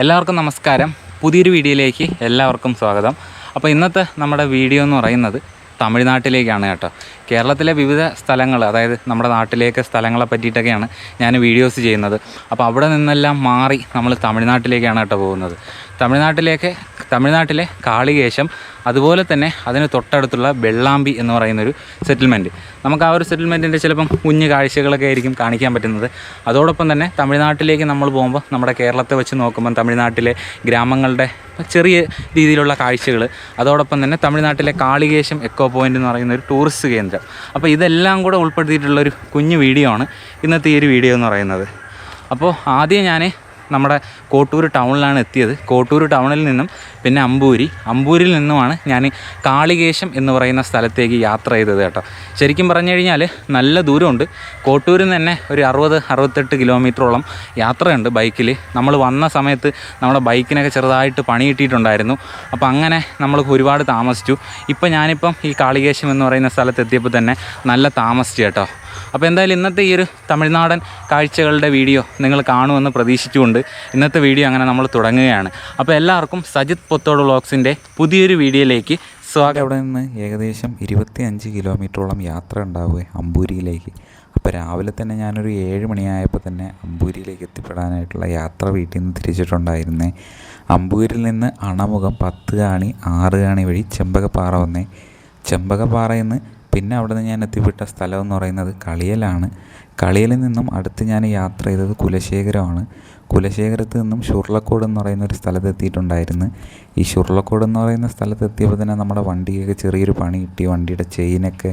എല്ലാവർക്കും നമസ്കാരം. പുതിയൊരു വീഡിയോയിലേക്ക് എല്ലാവർക്കും സ്വാഗതം. അപ്പോൾ ഇന്നത്തെ നമ്മുടെ വീഡിയോ എന്ന് പറയുന്നത് തമിഴ്നാട്ടിലേക്കാണ് കേട്ടോ. കേരളത്തിലെ വിവിധ സ്ഥലങ്ങൾ, അതായത് നമ്മുടെ നാട്ടിലേക്ക് സ്ഥലങ്ങളെ പറ്റിയിട്ടൊക്കെയാണ് ഞാൻ വീഡിയോസ് ചെയ്യുന്നത്. അപ്പോൾ അവിടെ നിന്നെല്ലാം മാറി നമ്മൾ തമിഴ്നാട്ടിലേക്കാണ് കേട്ടോ പോകുന്നത്. തമിഴ്നാട്ടിലെ കാളികേശം, അതുപോലെ തന്നെ അതിന് തൊട്ടടുത്തുള്ള വെള്ളാമ്പി എന്ന് പറയുന്നൊരു സെറ്റിൽമെൻറ്റ്. നമുക്ക് ആ ഒരു സെറ്റിൽമെൻറ്റിൻ്റെ ചിലപ്പം കുഞ്ഞു കാഴ്ചകളൊക്കെ ആയിരിക്കും കാണിക്കാൻ പറ്റുന്നത്. അതോടൊപ്പം തന്നെ തമിഴ്നാട്ടിലേക്ക് നമ്മൾ പോകുമ്പോൾ നമ്മുടെ കേരളത്തെ വെച്ച് നോക്കുമ്പം തമിഴ്നാട്ടിലെ ഗ്രാമങ്ങളുടെ ചെറിയ രീതിയിലുള്ള കാഴ്ചകൾ, അതോടൊപ്പം തന്നെ തമിഴ്നാട്ടിലെ കാളികേശം എക്കോ പോയിൻ്റ് എന്ന് പറയുന്ന ഒരു ടൂറിസ്റ്റ് കേന്ദ്രം. അപ്പോൾ ഇതെല്ലാം കൂടെ ഉൾപ്പെടുത്തിയിട്ടുള്ളൊരു കുഞ്ഞു വീഡിയോ ആണ് ഇന്നത്തെ ഈ ഒരു വീഡിയോ എന്ന് പറയുന്നത്. അപ്പോൾ ആദ്യം ഞാൻ നമ്മുടെ കോട്ടൂർ ടൗണിലാണ് എത്തിയത്. കോട്ടൂർ ടൗണിൽ നിന്നും പിന്നെ അമ്പൂരിൽ നിന്നുമാണ് ഞാൻ കാളികേശം എന്ന് പറയുന്ന സ്ഥലത്തേക്ക് യാത്ര ചെയ്തത് കേട്ടോ. ശരിക്കും പറഞ്ഞു കഴിഞ്ഞാൽ നല്ല ദൂരമുണ്ട്. കോട്ടൂരിൽ നിന്ന് തന്നെ ഒരു 60-68 കിലോമീറ്ററോളം യാത്രയുണ്ട് ബൈക്കിൽ. നമ്മൾ വന്ന സമയത്ത് നമ്മുടെ ബൈക്കിനൊക്കെ ചെറുതായിട്ട് പണി കിട്ടിയിട്ടുണ്ടായിരുന്നു. അപ്പോൾ അങ്ങനെ നമ്മൾ ഒരുപാട് താമസിച്ചു. ഞാനിപ്പം ഈ കാളികേശം എന്ന് പറയുന്ന സ്ഥലത്തെത്തിയപ്പോൾ തന്നെ നല്ല താമസിച്ചു കേട്ടോ. അപ്പോൾ എന്തായാലും ഇന്നത്തെ ഈ ഒരു തമിഴ്നാടൻ കാഴ്ചകളുടെ വീഡിയോ നിങ്ങൾ കാണുമെന്ന് പ്രതീക്ഷിച്ചുകൊണ്ട് ഇന്നത്തെ വീഡിയോ അങ്ങനെ നമ്മൾ തുടങ്ങുകയാണ്. അപ്പോൾ എല്ലാവർക്കും സജിത് പൊത്തോട് വ്ളോഗ്സിൻ്റെ പുതിയൊരു വീഡിയോയിലേക്ക് സ്വാഗതം. അവിടെ നിന്ന് ഏകദേശം 25 കിലോമീറ്ററോളം യാത്ര ഉണ്ടാവുക അമ്പൂരിയിലേക്ക്. അപ്പോൾ രാവിലെ തന്നെ ഞാനൊരു 7 മണിയായപ്പോൾ തന്നെ അമ്പൂരിയിലേക്ക് എത്തിപ്പെടാനായിട്ടുള്ള യാത്ര വീട്ടിൽ നിന്ന് തിരിച്ചിട്ടുണ്ടായിരുന്നേ. അമ്പൂരിൽ നിന്ന് അണമുഖം 10 കാണി 6 കാണി വഴി ചെമ്പകപ്പാറ വന്നേ. ചെമ്പകപ്പാറയിൽ നിന്ന് പിന്നെ അവിടെ നിന്ന് ഞാൻ എത്തിപ്പെട്ട സ്ഥലം എന്ന് പറയുന്നത് കളിയലാണ്. കളിയലിൽ നിന്നും അടുത്ത് ഞാൻ യാത്ര ചെയ്തത് കുലശേഖരമാണ്. കുലശേഖരത്ത് നിന്നും ഷുർളക്കോട് എന്ന് പറയുന്ന ഒരു സ്ഥലത്തെത്തിയിട്ടുണ്ടായിരുന്നു. ഈ ഷുർളക്കോട് എന്ന് പറയുന്ന സ്ഥലത്തെത്തിയപ്പോൾ തന്നെ നമ്മുടെ വണ്ടിക്കൊക്കെ ചെറിയൊരു പണി കിട്ടി. വണ്ടിയുടെ ചെയിനൊക്കെ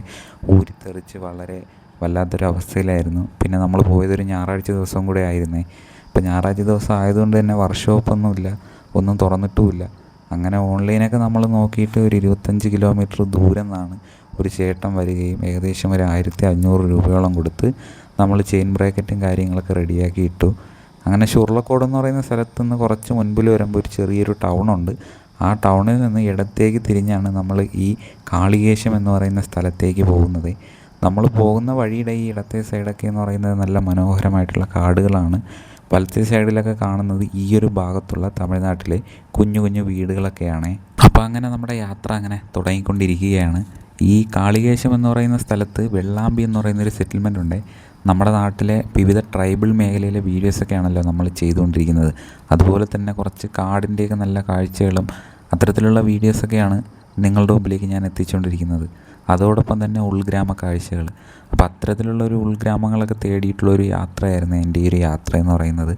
ഊരിത്തെറിച്ച് വളരെ വല്ലാത്തൊരവസ്ഥയിലായിരുന്നു. പിന്നെ നമ്മൾ പോയതൊരു ഞായറാഴ്ച ദിവസം കൂടെ ആയിരുന്നേ. അപ്പോൾ ഞായറാഴ്ച ദിവസം ആയതുകൊണ്ട് തന്നെ വർക്ക്ഷോപ്പൊന്നുമില്ല, ഒന്നും തുറന്നിട്ടുമില്ല. അങ്ങനെ ഓൺലൈനൊക്കെ നമ്മൾ നോക്കിയിട്ട് ഒരു 25 കിലോമീറ്റർ ദൂരം നിന്നാണ് ഒരു ചേട്ടൻ വരികയും ഏകദേശം ഒരു 1500 രൂപയോളം കൊടുത്ത് നമ്മൾ ചെയിൻ ബ്രാക്കറ്റും കാര്യങ്ങളൊക്കെ റെഡിയാക്കി ഇട്ടു. അങ്ങനെ ഷുർളക്കോട് എന്ന് പറയുന്ന സ്ഥലത്ത് നിന്ന് കുറച്ച് മുൻപിൽ വരുമ്പോൾ ഒരു ചെറിയൊരു ടൗണുണ്ട്. ആ ടൗണിൽ നിന്ന് ഇടത്തേക്ക് തിരിഞ്ഞാണ് നമ്മൾ ഈ കാളികേശം എന്ന് പറയുന്ന സ്ഥലത്തേക്ക് പോകുന്നത്. നമ്മൾ പോകുന്ന വഴിയുടെ ഈ ഇടത്തെ സൈഡൊക്കെ എന്ന് പറയുന്നത് നല്ല മനോഹരമായിട്ടുള്ള കാടുകളാണ്. വലത്തെ സൈഡിലൊക്കെ കാണുന്നത് ഈ ഒരു ഭാഗത്തുള്ള തമിഴ്നാട്ടിലെ കുഞ്ഞു കുഞ്ഞു വീടുകളൊക്കെയാണ്. അപ്പോൾ അങ്ങനെ നമ്മുടെ യാത്ര അങ്ങനെ തുടങ്ങിക്കൊണ്ടിരിക്കുകയാണ്. ഈ കാളികേശം എന്ന് പറയുന്ന സ്ഥലത്ത് വെള്ളാമ്പി എന്ന് പറയുന്നൊരു സെറ്റിൽമെൻ്റ് ഉണ്ട്. നമ്മുടെ നാട്ടിലെ വിവിധ ട്രൈബൽ മേഖലയിലെ വീഡിയോസൊക്കെ ആണല്ലോ നമ്മൾ ചെയ്തുകൊണ്ടിരിക്കുന്നത്. അതുപോലെ തന്നെ കുറച്ച് കാടിൻ്റെയൊക്കെ നല്ല കാഴ്ചകളും അത്തരത്തിലുള്ള വീഡിയോസൊക്കെയാണ് നിങ്ങളുടെ മുമ്പിലേക്ക് ഞാൻ എത്തിച്ചുകൊണ്ടിരിക്കുന്നത്. അതോടൊപ്പം തന്നെ ഉൾഗ്രാമ കാഴ്ചകൾ. അപ്പോൾ അത്തരത്തിലുള്ളൊരു ഉൾഗ്രാമങ്ങളൊക്കെ തേടിയിട്ടുള്ളൊരു യാത്രയായിരുന്നു എൻ്റെ ഈ ഒരു യാത്ര എന്ന് പറയുന്നത്.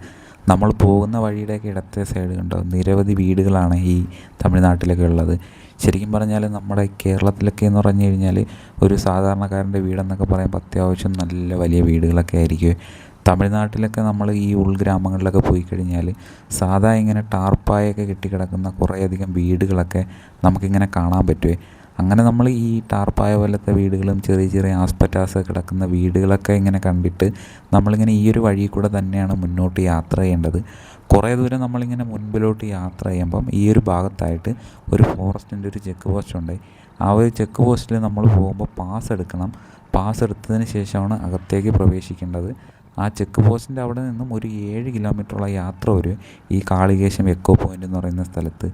നമ്മൾ പോകുന്ന വഴിയുടെയൊക്കെ ഇടത്തെ സൈഡ് കണ്ടോ നിരവധി വീടുകളാണ് ഈ തമിഴ്നാട്ടിലൊക്കെ ഉള്ളത്. ശരിക്കും പറഞ്ഞാൽ നമ്മുടെ കേരളത്തിലൊക്കെ എന്ന് പറഞ്ഞു കഴിഞ്ഞാൽ ഒരു സാധാരണക്കാരൻ്റെ വീടെന്നൊക്കെ പറയുമ്പോൾ അത്യാവശ്യം നല്ല വലിയ വീടുകളൊക്കെ ആയിരിക്കും. തമിഴ്നാട്ടിലൊക്കെ നമ്മൾ ഈ ഉൾഗ്രാമങ്ങളിലൊക്കെ പോയി കഴിഞ്ഞാൽ സാധാ ഇങ്ങനെ ടാർപ്പായൊക്കെ കെട്ടിക്കിടക്കുന്ന കുറേയധികം വീടുകളൊക്കെ നമുക്കിങ്ങനെ കാണാൻ പറ്റുമേ. അങ്ങനെ നമ്മൾ ഈ ടാർപ്പായ പോലത്തെ വീടുകളും ചെറിയ ചെറിയ ആസ്പെറ്റാസ് കിടക്കുന്ന വീടുകളൊക്കെ ഇങ്ങനെ കണ്ടിട്ട് നമ്മളിങ്ങനെ ഈ ഒരു വഴി കൂടെ തന്നെയാണ് മുന്നോട്ട് യാത്ര ചെയ്യേണ്ടത്. കുറേ ദൂരം നമ്മളിങ്ങനെ മുൻപിലോട്ട് യാത്ര ചെയ്യുമ്പം ഈ ഒരു ഭാഗത്തായിട്ട് ഒരു ഫോറസ്റ്റിൻ്റെ ഒരു ചെക്ക് പോസ്റ്റ് ഉണ്ട്. ആ ഒരു ചെക്ക് പോസ്റ്റിൽ നമ്മൾ പോകുമ്പോൾ പാസ് എടുക്കണം. പാസ് എടുത്തതിന് ശേഷമാണ് അകത്തേക്ക് പ്രവേശിക്കേണ്ടത്. ആ ചെക്ക് പോസ്റ്റിൻ്റെ അവിടെ നിന്നും ഒരു 7 കിലോമീറ്ററുള്ള യാത്ര വരും ഈ കാളികേശം എക്കോ പോയിൻ്റ് എന്ന് പറയുന്ന സ്ഥലത്ത്.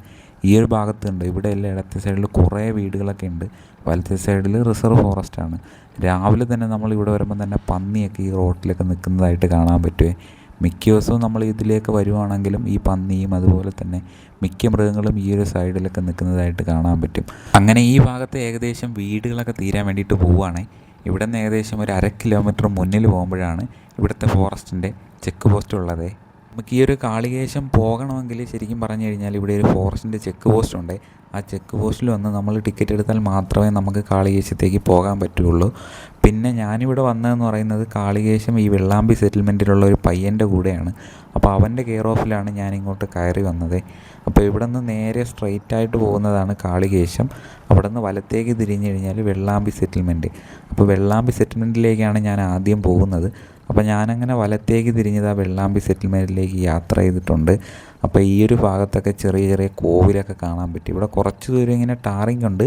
ഈ ഒരു ഭാഗത്തുണ്ട്. ഇവിടെ എല്ലാം ഇടത്തെ സൈഡിൽ കുറേ വീടുകളൊക്കെ ഉണ്ട്. വലത്തെ സൈഡിൽ റിസർവ് ഫോറസ്റ്റാണ്. രാവിലെ തന്നെ നമ്മൾ ഇവിടെ വരുമ്പോൾ തന്നെ പന്നിയൊക്കെ ഈ റോട്ടിലൊക്കെ നിൽക്കുന്നതായിട്ട് കാണാൻ പറ്റുമേ. മിക്ക ദിവസവും നമ്മൾ ഇതിലേക്ക് വരുവാണെങ്കിലും ഈ പന്നിയും അതുപോലെ തന്നെ മിക്ക മൃഗങ്ങളും ഈ ഒരു സൈഡിലൊക്കെ നിൽക്കുന്നതായിട്ട് കാണാൻ പറ്റും. അങ്ങനെ ഈ ഭാഗത്ത് ഏകദേശം വീടുകളൊക്കെ തീരാൻ വേണ്ടിയിട്ട് പോവുകയാണ്. ഇവിടെ നിന്ന് ഏകദേശം ഒരു 1/2 കിലോമീറ്റർ മുന്നിൽ പോകുമ്പോഴാണ് ഇവിടുത്തെ ഫോറസ്റ്റിൻ്റെ ചെക്ക് പോസ്റ്റ് ഉള്ളത്. നമുക്ക് ഈ ഒരു കാളികേശം പോകണമെങ്കിൽ ശരിക്കും പറഞ്ഞു കഴിഞ്ഞാൽ ഇവിടെ ഒരു ഫോറസ്റ്റിൻ്റെ ചെക്ക് പോസ്റ്റ് ഉണ്ട്. ആ ചെക്ക് പോസ്റ്റിൽ വന്ന് നമ്മൾ ടിക്കറ്റ് എടുത്താൽ മാത്രമേ നമുക്ക് കാളികേശത്തേക്ക് പോകാൻ പറ്റുള്ളൂ. പിന്നെ ഞാനിവിടെ വന്നതെന്ന് പറയുന്നത് കാളികേശം ഈ വെള്ളാമ്പി സെറ്റിൽമെൻറ്റിലുള്ള ഒരു പയ്യൻ്റെ കൂടെയാണ്. അപ്പോൾ അവൻ്റെ കെയർ ഓഫിലാണ് ഞാനിങ്ങോട്ട് കയറി വന്നത്. അപ്പോൾ ഇവിടെ നിന്ന് നേരെ സ്ട്രെയിറ്റായിട്ട് പോകുന്നതാണ് കാളികേശം. അവിടെ നിന്ന് വലത്തേക്ക് തിരിഞ്ഞു കഴിഞ്ഞാൽ വെള്ളാമ്പി സെറ്റിൽമെൻറ്റ്. അപ്പോൾ വെള്ളാമ്പി സെറ്റിൽമെൻറ്റിലേക്കാണ് ഞാൻ ആദ്യം പോകുന്നത്. അപ്പോൾ ഞാനങ്ങനെ വലത്തേക്ക് തിരിഞ്ഞത് ആ വെള്ളാമ്പി സെറ്റിൽമെൻറ്റിലേക്ക് യാത്ര ചെയ്തിട്ടുണ്ട്. അപ്പോൾ ഈ ഒരു ഭാഗത്തൊക്കെ ചെറിയ ചെറിയ കോവിലൊക്കെ കാണാൻ പറ്റും. ഇവിടെ കുറച്ച് ദൂരം ഇങ്ങനെ ടാറിങ് ഉണ്ട്.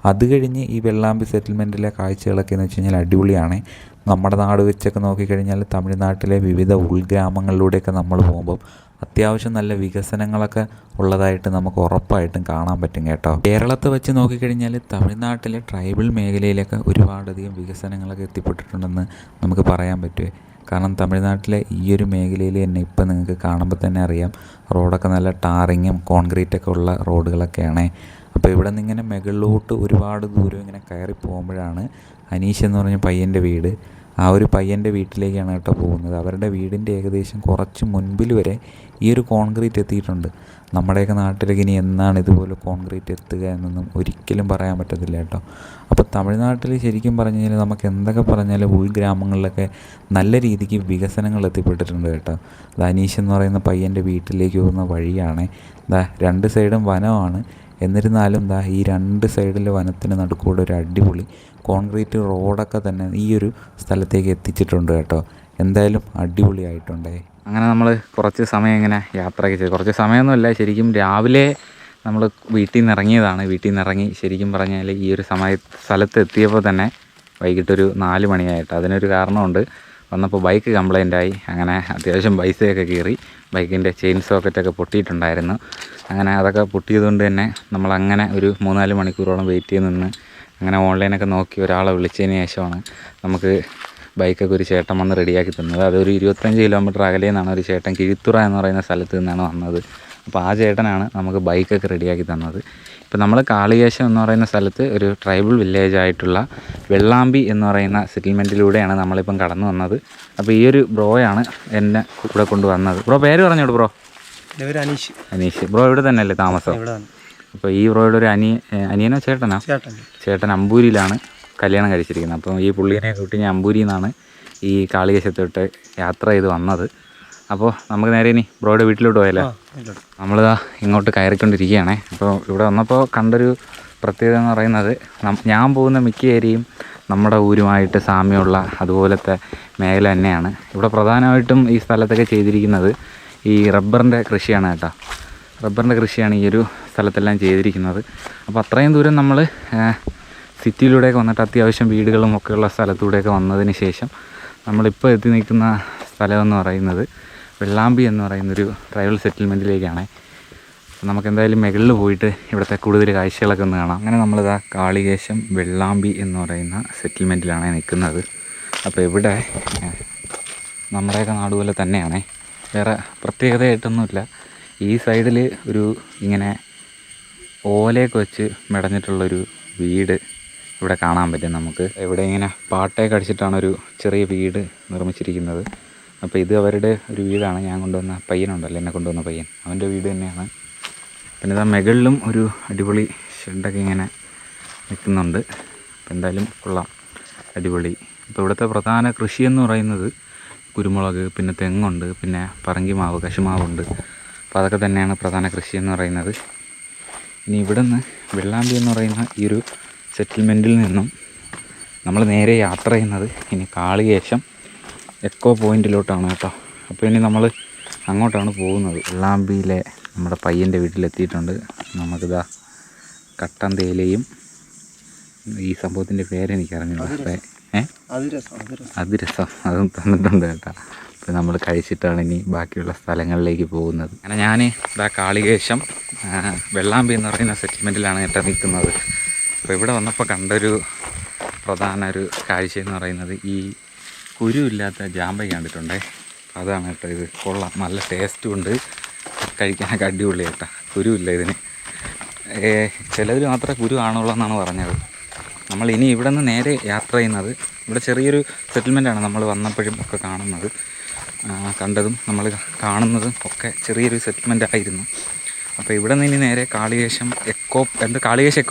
അത് കഴിഞ്ഞ് ഈ വെള്ളാമ്പി സെറ്റിൽമെൻറ്റിലെ കാഴ്ചകളൊക്കെ എന്ന് വെച്ച് കഴിഞ്ഞാൽ അടിപൊളിയാണ്. നമ്മുടെ നാട് വെച്ചൊക്കെ നോക്കിക്കഴിഞ്ഞാൽ തമിഴ്നാട്ടിലെ വിവിധ ഉൾഗ്രാമങ്ങളിലൂടെയൊക്കെ നമ്മൾ പോകുമ്പം അത്യാവശ്യം നല്ല വികസനങ്ങളൊക്കെ ഉള്ളതായിട്ട് നമുക്ക് ഉറപ്പായിട്ടും കാണാൻ പറ്റും കേട്ടോ. കേരളത്തെ വെച്ച് നോക്കിക്കഴിഞ്ഞാൽ തമിഴ്നാട്ടിലെ ട്രൈബൽ മേഖലയിലൊക്കെ ഒരുപാടധികം വികസനങ്ങളൊക്കെ എത്തിപ്പെട്ടിട്ടുണ്ടെന്ന് നമുക്ക് പറയാൻ പറ്റുമേ. കാരണം തമിഴ്നാട്ടിലെ ഈ ഒരു മേഖലയിൽ തന്നെ ഇപ്പം നിങ്ങൾക്ക് കാണുമ്പോൾ തന്നെ അറിയാം, റോഡൊക്കെ നല്ല ടാറിങ്ങും കോൺക്രീറ്റൊക്കെ ഉള്ള റോഡുകളൊക്കെയാണ്. അപ്പോൾ ഇവിടെ നിന്ന് ഇങ്ങനെ മുകളിലോട്ട് ഒരുപാട് ദൂരം ഇങ്ങനെ കയറി പോകുമ്പോഴാണ് അനീഷ് എന്ന് പറഞ്ഞ പയ്യൻ്റെ വീട്. ആ ഒരു പയ്യൻ്റെ വീട്ടിലേക്കാണ് കേട്ടോ പോകുന്നത്. അവരുടെ വീടിൻ്റെ ഏകദേശം കുറച്ച് മുൻപിൽ വരെ ഈ ഒരു കോൺക്രീറ്റ് എത്തിയിട്ടുണ്ട്. നമ്മുടെയൊക്കെ നാട്ടിലേക്ക് ഇനി എന്നാണ് ഇതുപോലെ കോൺക്രീറ്റ് എത്തുക എന്നൊന്നും ഒരിക്കലും പറയാൻ പറ്റത്തില്ല കേട്ടോ. അപ്പോൾ തമിഴ്നാട്ടിൽ ശരിക്കും പറഞ്ഞു കഴിഞ്ഞാൽ നമുക്ക് എന്തൊക്കെ പറഞ്ഞാലും ഉൾഗ്രാമങ്ങളിലൊക്കെ നല്ല രീതിക്ക് വികസനങ്ങൾ എത്തിപ്പെട്ടിട്ടുണ്ട് കേട്ടോ. അനീഷ് എന്ന് പറയുന്ന പയ്യൻ്റെ വീട്ടിലേക്ക് പോകുന്ന വഴിയാണ്. രണ്ട് സൈഡും വനമാണ്. എന്നിരുന്നാലും ഈ രണ്ട് സൈഡിലെ വനത്തിന് നടുക്കൂടെ ഒരു അടിപൊളി കോൺക്രീറ്റ് റോഡൊക്കെ തന്നെ ഈ ഒരു സ്ഥലത്തേക്ക് എത്തിച്ചിട്ടുണ്ട് കേട്ടോ. എന്തായാലും അടിപൊളിയായിട്ടുണ്ടേ. അങ്ങനെ നമ്മൾ കുറച്ച് സമയം ഇങ്ങനെ യാത്രയൊക്കെ ചെയ്തു. കുറച്ച് സമയമൊന്നുമില്ല, ശരിക്കും രാവിലെ നമ്മൾ വീട്ടിൽ നിന്ന് ഇറങ്ങിയതാണ്. വീട്ടിൽ നിന്ന് ഇറങ്ങി ശരിക്കും പറഞ്ഞാൽ ഈ ഒരു സ്ഥലത്ത് എത്തിയപ്പോൾ തന്നെ വൈകിട്ടൊരു 4 മണിയായിട്ട്. അതിനൊരു കാരണമുണ്ട്. വന്നപ്പോൾ ബൈക്ക് കംപ്ലൈൻ്റായി. അങ്ങനെ അത്യാവശ്യം പൈസയൊക്കെ കയറി. ബൈക്കിൻ്റെ ചെയിൻ സോക്കറ്റൊക്കെ പൊട്ടിയിട്ടുണ്ടായിരുന്നു. അങ്ങനെ അതൊക്കെ പൊട്ടിയതുകൊണ്ട് തന്നെ നമ്മളങ്ങനെ ഒരു 3-4 മണിക്കൂറോളം വെയിറ്റ് ചെയ്ത് നിന്ന് അങ്ങനെ ഓൺലൈനൊക്കെ നോക്കി ഒരാളെ വിളിച്ചതിന് ശേഷമാണ് നമുക്ക് ബൈക്കൊക്കെ ഒരു ചേട്ടൻ വന്ന് റെഡിയാക്കി തന്നത്. അതൊരു 25 കിലോമീറ്റർ അകലെ നിന്നാണ് ഒരു ചേട്ടൻ, കിഴിത്തുറ എന്ന് പറയുന്ന സ്ഥലത്ത് നിന്നാണ് വന്നത്. അപ്പോൾ ആ ചേട്ടനാണ് നമുക്ക് ബൈക്കൊക്കെ റെഡിയാക്കി തന്നത്. ഇപ്പോൾ നമ്മൾ കാളികേശം എന്ന് പറയുന്ന സ്ഥലത്ത് ഒരു ട്രൈബൽ വില്ലേജ് ആയിട്ടുള്ള വെള്ളാമ്പി എന്ന് പറയുന്ന സെറ്റിൽമെൻറ്റിലൂടെയാണ് നമ്മളിപ്പം കടന്നു വന്നത്. അപ്പോൾ ഈ ഒരു ബ്രോയാണ് എന്നെ ഇവിടെ കൊണ്ടുവന്നത്. ബ്രോ പേര് പറഞ്ഞോളൂ. ബ്രോ അനീഷ്. ബ്രോ ഇവിടെ തന്നെയല്ലേ താമസം? അപ്പോൾ ഈ ബ്രോയുടെ ഒരു അനിയനോ ചേട്ടൻ അമ്പൂരിയിലാണ് കല്യാണം കഴിച്ചിരിക്കുന്നത്. അപ്പോൾ ഈ പുള്ളീനെ കൂട്ടി ഞാൻ അമ്പൂരിയിൽ നിന്നാണ് ഈ കാളികേശത്തോട്ട് യാത്ര ചെയ്ത് വന്നത്. അപ്പോൾ നമുക്ക് നേരെ ഇനി ബ്രോയുടെ വീട്ടിലോട്ട് പോയല്ലേ. നമ്മളിതാ ഇങ്ങോട്ട് കയറിക്കൊണ്ടിരിക്കുകയാണേ. അപ്പോൾ ഇവിടെ വന്നപ്പോൾ കണ്ടൊരു പ്രത്യേകത എന്ന് പറയുന്നത്, ഞാൻ പോകുന്ന മിക്ക ഏരിയയും നമ്മുടെ ഊരുമായിട്ട് സാമ്യമുള്ള അതുപോലത്തെ മേഖല തന്നെയാണ്. ഇവിടെ പ്രധാനമായിട്ടും ഈ സ്ഥലത്തൊക്കെ ചെയ്തിരിക്കുന്നത് ഈ റബ്ബറിൻ്റെ കൃഷിയാണ് കേട്ടോ. റബ്ബറിൻ്റെ കൃഷിയാണ് ഈ ഒരു സ്ഥലത്തെല്ലാം ചെയ്തിരിക്കുന്നത്. അപ്പോൾ അത്രയും ദൂരം നമ്മൾ സിറ്റിയിലൂടെയൊക്കെ വന്നിട്ട് അത്യാവശ്യം വീടുകളും ഒക്കെയുള്ള സ്ഥലത്തൂടെയൊക്കെ വന്നതിന് ശേഷം നമ്മളിപ്പോൾ എത്തി നിൽക്കുന്ന സ്ഥലമെന്ന് പറയുന്നത് വെള്ളാമ്പി എന്ന് പറയുന്നൊരു ട്രൈബൽ സെറ്റിൽമെൻറ്റിലേക്കാണ്. നമുക്ക് എന്തായാലും മുകളിൽ പോയിട്ട് ഇവിടുത്തെ കൂടുതൽ കാഴ്ചകളൊക്കെ ഒന്ന് കാണാം. അങ്ങനെ നമ്മളിതാ കാളികേശം വെള്ളാമ്പി എന്ന് പറയുന്ന സെറ്റിൽമെൻറ്റിലാണ് നിൽക്കുന്നത്. അപ്പോൾ ഇവിടെ നമ്മുടെയൊക്കെ നാട് പോലെ തന്നെയാണ്, വേറെ പ്രത്യേകതയായിട്ടൊന്നുമില്ല. ഈ സൈഡിൽ ഒരു ഇങ്ങനെ ഓലയൊക്കെ വെച്ച് മെടഞ്ഞിട്ടുള്ളൊരു വീട് ഇവിടെ കാണാൻ പറ്റും നമുക്ക്. ഇവിടെ ഇങ്ങനെ പാട്ടയൊക്കെ അടിച്ചിട്ടാണ് ഒരു ചെറിയ വീട് നിർമ്മിച്ചിരിക്കുന്നത്. അപ്പോൾ ഇത് അവരുടെ ഒരു വീടാണ്. ഞാൻ കൊണ്ടുവന്ന പയ്യനുണ്ടല്ലോ, എന്നെ കൊണ്ടുവന്ന പയ്യൻ, അവൻ്റെ വീട് തന്നെയാണ്. പിന്നെ ഇതാ മുകളിലും ഒരു അടിപൊളി ഷെഡൊക്കെ ഇങ്ങനെ നിൽക്കുന്നുണ്ട്. അപ്പോൾ എന്തായാലും കൊള്ളാം, അടിപൊളി. ഇപ്പോൾ ഇവിടുത്തെ പ്രധാന കൃഷിയെന്ന് പറയുന്നത് കുരുമുളക്, പിന്നെ തെങ്ങുണ്ട്, പിന്നെ പറങ്കിമാവ്, കശുമാവുണ്ട്. അപ്പോൾ അതൊക്കെ തന്നെയാണ് പ്രധാന കൃഷി എന്ന് പറയുന്നത്. ഇനി ഇവിടെ നിന്ന് വെള്ളാമ്പി എന്ന് പറയുന്ന ഈ ഒരു സെറ്റിൽമെൻറ്റിൽ നിന്നും നമ്മൾ നേരെ യാത്ര ചെയ്യുന്നത് ഇനി കാളികേശം എക്കോ പോയിൻറ്റിലോട്ടാണ് കേട്ടോ. അപ്പോൾ ഇനി നമ്മൾ അങ്ങോട്ടാണ് പോകുന്നത്. വെള്ളാമ്പിയിലെ നമ്മുടെ പയ്യൻ്റെ വീട്ടിലെത്തിയിട്ടുണ്ട്. നമുക്കിതാ കട്ടൻ തേയിലയും ഈ സംഭവത്തിൻ്റെ പേരെനിക്കറിഞ്ഞില്ല, അതിരസം അതും തന്നിട്ടുണ്ട് കേട്ടോ. അപ്പോൾ നമ്മൾ കഴിച്ചിട്ടാണ് ഇനി ബാക്കിയുള്ള സ്ഥലങ്ങളിലേക്ക് പോകുന്നത്. അങ്ങനെ ഞാൻ ഇതാ കാളികേശം വെള്ളാമ്പി എന്ന് പറയുന്ന സെറ്റിൽമെൻറ്റിലാണ് കേട്ടോ നിൽക്കുന്നത്. അപ്പോൾ ഇവിടെ വന്നപ്പോൾ കണ്ടൊരു പ്രധാന ഒരു കാഴ്ചയെന്ന് പറയുന്നത് ഈ കുരുവില്ലാത്ത ജാമ്പയ്ക്ക കണ്ടിട്ടുണ്ടേ. അതാണ് കേട്ടോ ഇത്. കൊള്ളാം, നല്ല ടേസ്റ്റും ഉണ്ട്, കഴിക്കാനൊക്കെ അടിപൊളി കേട്ടോ. കുരുവില്ല ഇതിന്. ചിലതിൽ മാത്രമേ കുരു ആണുള്ളൂ എന്നാണ് പറഞ്ഞത്. നമ്മൾ ഇനി ഇവിടെ നിന്ന് നേരെ യാത്ര ചെയ്യുന്നത്, ഇവിടെ ചെറിയൊരു സെറ്റിൽമെൻറ്റാണ് നമ്മൾ വന്നപ്പോഴും ഒക്കെ കാണുന്നത്, കണ്ടതും നമ്മൾ കാണുന്നതും ഒക്കെ ചെറിയൊരു സെറ്റിൽമെൻ്റ് ആയിരുന്നു. അപ്പോൾ ഇവിടെ നിന്ന് ഇനി നേരെ കാളികേശം കാളികേശം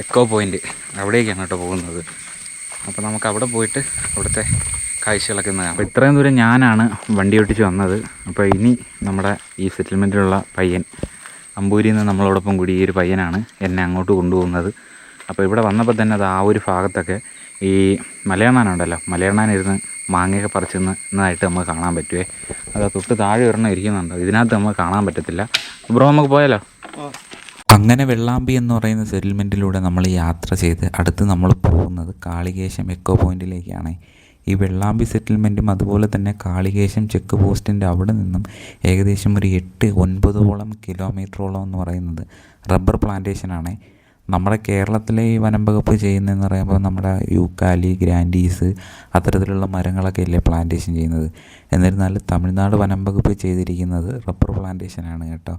എക്കോ പോയിൻ്റ് അവിടേക്കാണ് കേട്ടോ പോകുന്നത്. അപ്പോൾ നമുക്ക് അവിടെ പോയിട്ട് അവിടുത്തെ കാഴ്ചകളൊക്കെ ഒന്ന് കാണാം. അപ്പോൾ ഇത്രയും ദൂരം ഞാനാണ് വണ്ടി ഓട്ടിച്ച് വന്നത്. അപ്പോൾ ഇനി നമ്മുടെ ഈ സെറ്റിൽമെൻറ്റിലുള്ള പയ്യൻ അമ്പൂരിയിൽ നിന്ന് നമ്മളോടൊപ്പം കൂടി ഈ ഒരു പയ്യനാണ് എന്നെ അങ്ങോട്ട് കൊണ്ടുപോകുന്നത്. അപ്പോൾ ഇവിടെ വന്നപ്പോൾ തന്നെ അത് ആ ഒരു ഭാഗത്തൊക്കെ ഈ മലയണ്ണാനുണ്ടല്ലോ, മലയണ്ണാനിരുന്ന് മാങ്ങയൊക്കെ പറിച്ചെന്നതായിട്ട് നമുക്ക് കാണാൻ പറ്റുമേ. അത് തൊട്ട് താഴെ ഒരെണ്ണം ഇരിക്കുന്നുണ്ട്, ഇതിനകത്ത് നമുക്ക് കാണാൻ പറ്റത്തില്ല. ബ്രോ നമുക്ക് പോയാലോ? അങ്ങനെ വെള്ളാമ്പി എന്ന് പറയുന്ന സെറ്റിൽമെൻറ്റിലൂടെ നമ്മൾ യാത്ര ചെയ്ത് അടുത്ത് നമ്മൾ പോകുന്നത് കാളികേശം എക്കോ പോയിൻറ്റിലേക്കാണ്. ഈ വെള്ളാമ്പി സെറ്റിൽമെൻറ്റും അതുപോലെ തന്നെ കാളികേശം ചെക്ക് പോസ്റ്റിൻ്റെ അവിടെ നിന്നും ഏകദേശം ഒരു 8-9 കിലോമീറ്ററോളം എന്ന് പറയുന്നത് റബ്ബർ പ്ലാന്റേഷനാണ്. നമ്മുടെ കേരളത്തിലെ ഈ വനം വകുപ്പ് ചെയ്യുന്നതെന്ന് പറയുമ്പോൾ നമ്മുടെ യൂക്കാലി, ഗ്രാൻഡീസ് അത്തരത്തിലുള്ള മരങ്ങളൊക്കെ അല്ലേ പ്ലാന്റേഷൻ ചെയ്യുന്നത്. എന്നിരുന്നാലും തമിഴ്നാട് വനം വകുപ്പ് ചെയ്തിരിക്കുന്നത് റബ്ബർ പ്ലാന്റേഷനാണ് കേട്ടോ.